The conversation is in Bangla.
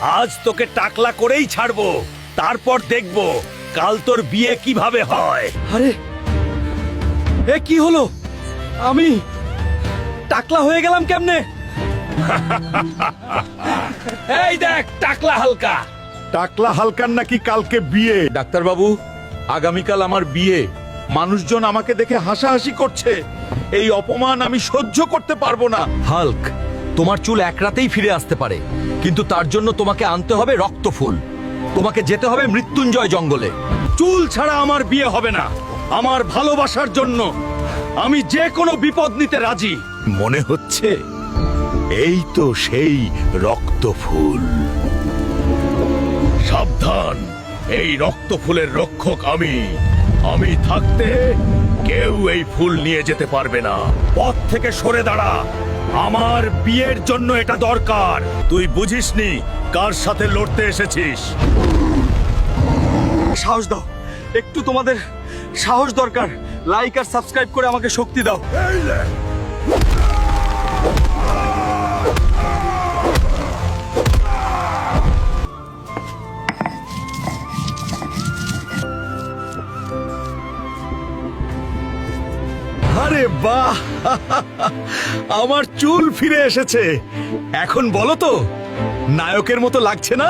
আজ তোকে টাকলা করেই ছাড়বো, তারপর দেখবো কাল তোর বিয়ে কিভাবে হয়। আরে এ কি হলো? আমি টাকলা হয়ে গেলাম কেমনে? এই দেখ টাকলা হালকা। টাকলা হালকার নাকি কালকে বিয়ে। ডাক্তারবাবু, আগামীকাল আমার বিয়ে। মানুষজন আমাকে দেখে হাসাহাসি করছে। এই অপমান আমি সহ্য করতে পারবো না। হাল্ক, তোমার চুল এক রাতেই ফিরে আসতে পারে, কিন্তু তার জন্য তোমাকে আনতে হবে রক্তফুল। তোমাকে যেতে হবে মৃত্যুঞ্জয় জঙ্গলে। চুল ছাড়া আমার বিয়ে হবে না। আমার ভালোবাসার জন্য আমি যে কোনো বিপদ নিতে রাজি। মনে হচ্ছে এই তো সেই রক্তফুল। সাবধান, এই রক্ত ফুলের রক্ষক আমি। আমি থাকতে কেউ এই ফুল নিয়ে যেতে পারবে না। পথ থেকে সরে দাঁড়া, আমার বিয়ের জন্য এটা দরকার। তুই বুঝিসনি কার সাথে লড়তে এসেছিস। সাহস দাও, একটু তোমাদের সাহস দরকার। লাইক আর সাবস্ক্রাইব করে আমাকে শক্তি দাও। আরে বাহ, আমার চুল ফিরে এসেছে। এখন বলো তো, নায়কের মতো লাগছে না?